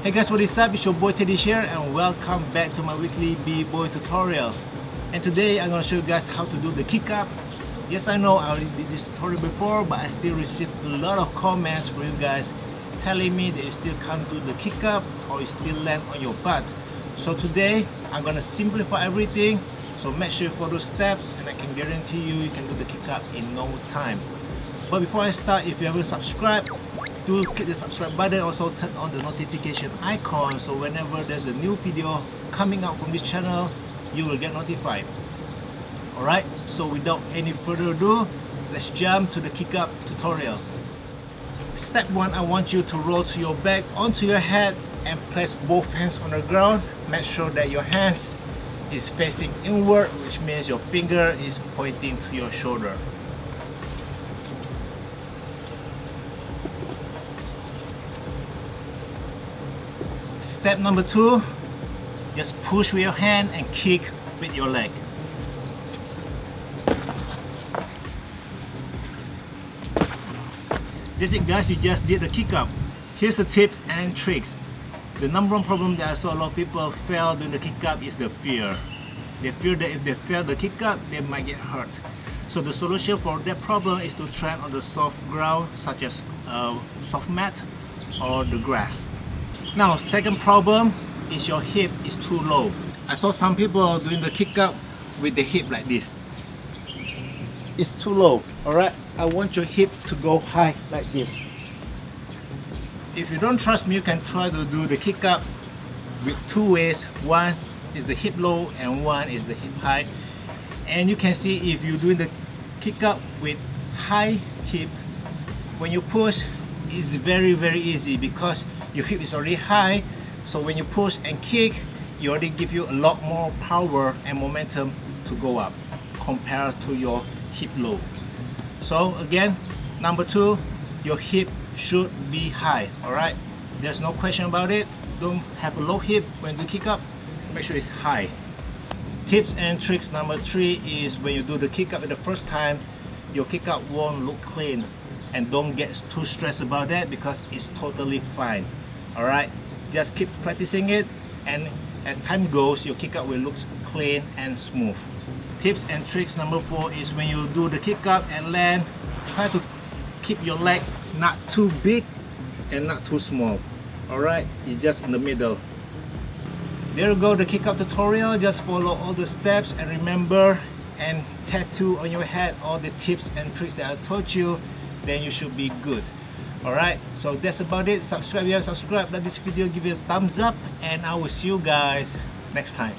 Hey guys, what is up? It's your boy Teddy here and welcome back to my weekly B-boy tutorial. And today I'm going to show you guys how to do the kick up. Yes, I know I already did this tutorial before, but I still received a lot of comments from you guys telling me that you still can't do the kick up or you still land on your butt. So today I'm going to simplify everything, so make sure you follow steps and I can guarantee you can do the kick up in no time. But before I start, if you haven't subscribed, do click the subscribe button, also turn on the notification icon so whenever there's a new video coming out from this channel, you will get notified. Alright, so without any further ado, let's jump to the kick up tutorial. Step 1, I want you to roll to your back onto your head and place both hands on the ground. Make sure that your hands is facing inward, which means your finger is pointing to your shoulder. Step number 2, just push with your hand and kick with your leg. That's it guys, you just did the kick up. Here's the tips and tricks. The number one problem that I saw a lot of people fail doing the kick up is the fear. They fear that if they fail the kick up, they might get hurt. So the solution for that problem is to try on the soft ground such as soft mat or the grass. Now, second problem is your hip is too low. I saw some people doing the kick up with the hip like this. It's too low, alright? I want your hip to go high like this. If you don't trust me, you can try to do the kick up with two ways. One is the hip low and one is the hip high. And you can see if you're doing the kick up with high hip, when you push, it's very easy because your hip is already high, so when you push and kick, you already give you a lot more power and momentum to go up compared to your hip low. So again, number 2, your hip should be high, alright? There's no question about it. Don't have a low hip when you kick up, make sure it's high. Tips and tricks number 3 is when you do the kick up at the first time, your kick up won't look clean. And don't get too stressed about that because it's totally fine. Alright, just keep practicing it, and as time goes, your kick up will look clean and smooth. Tips and tricks number 4 is when you do the kick up and land, try to keep your leg not too big and not too small. Alright, it's just in the middle. There you go, the kick up tutorial. Just follow all the steps and remember and tattoo on your head all the tips and tricks that I taught you, then you should be good. Alright, so that's about it. Subscribe if you haven't subscribed, like this video, give it a thumbs up, and I will see you guys next time.